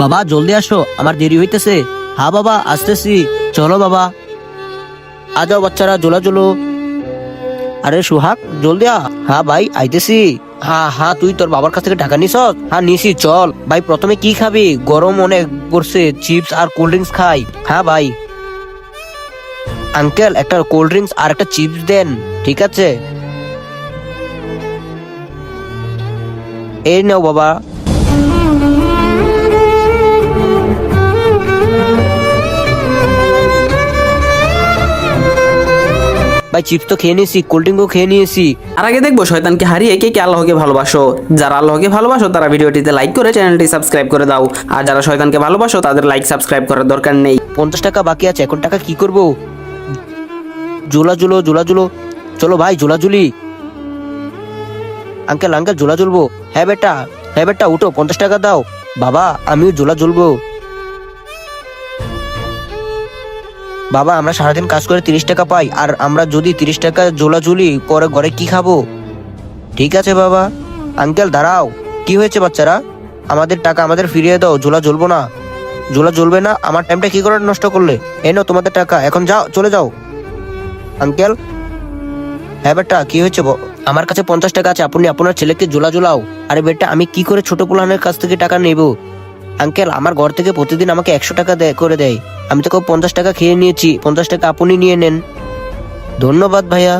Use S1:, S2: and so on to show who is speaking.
S1: বাবা জলদি আসো, আমার দেরি হইতেছে। হ্যাঁ বাবা আসতেছি, চলো বাবা। আ যাও বাচ্চারা, জোলা জলো। আরে সোহাগ জলদি আ। হ্যাঁ ভাই আইতেছি। হ্যাঁ হ্যাঁ, তুই তোর বাবার কাছ থেকে টাকা নিস? হ্যাঁ নিছি, চল ভাই। প্রথমে কি খাবি? গরম অনেক পড়ছে, চিপস আর কোল্ড ড্রিঙ্কস খাই। হ্যাঁ ভাই। আঙ্কেল একটা কোল্ড ড্রিঙ্কস আর একটা চিপস দেন। ঠিক আছে, এই নাও বাবা। ভাই চিপস তো খেয়ে নিয়েছি, কোল্ড ড্রিঙ্কও খেয়ে নিয়েছি।
S2: আর আগে দেখবো শয়তানকে হারিয়ে কে কে আল্লাহকে ভালোবাসো। যারা আল্লাহকে ভালোবাসো তারা ভিডিওটিতে লাইক করে চ্যানেলটি সাবস্ক্রাইব করে দাও। আর যারা শয়তানকে ভালোবাসো তাদের লাইক সাবস্ক্রাইব করার দরকার নেই।
S1: 50 টাকা বাকি আছে, এখন টাকা কি করব? জোলা জুলো, জোলা জুলো। চলো ভাই জোলা জুলি। আঙ্কেল আঙ্কেল জোলা জ্বলবো। হ্যাঁ বেটা, হ্যাঁ বেটা উঠো, 50 টাকা দাও। বাবা আমিও জোলা জ্বলবো। বাবা আমরা সারাদিন কাজ করে 30 টাকা পাই, আর আমরা যদি 30 টাকা জোলা ঝুলি পরে ঘরে কি খাবো? ঠিক আছে বাবা। আঙ্কেল দাঁড়াও, কি হয়েছে বাচ্চারা? আমাদের টাকা আমাদের ফিরিয়ে দাও, জোলা জ্বলবো না। জোলা জ্বলবে না? আমার টাইমটা কি করে নষ্ট করলে? এই নাও তোমাদের টাকা, এখন যাও, চলে যাও। আঙ্কেল। হ্যাঁ বেটা কি হয়েছে? আমার কাছে 50 টাকা আছে, আপনি আপনার ছেলেকে জোলা জোলাও। আরে বেটা আমি কি করে ছোট পোলানের কাছ থেকে টাকা নেব? আঙ্কেল আমার ঘর থেকে প্রতিদিন আমাকে 100 টাকা করে দেয়। আমি তো 50 টাকা খেয়ে নিয়েছি, 50 টাকা আপনি নিয়ে নেন। ধন্যবাদ ভাইয়া।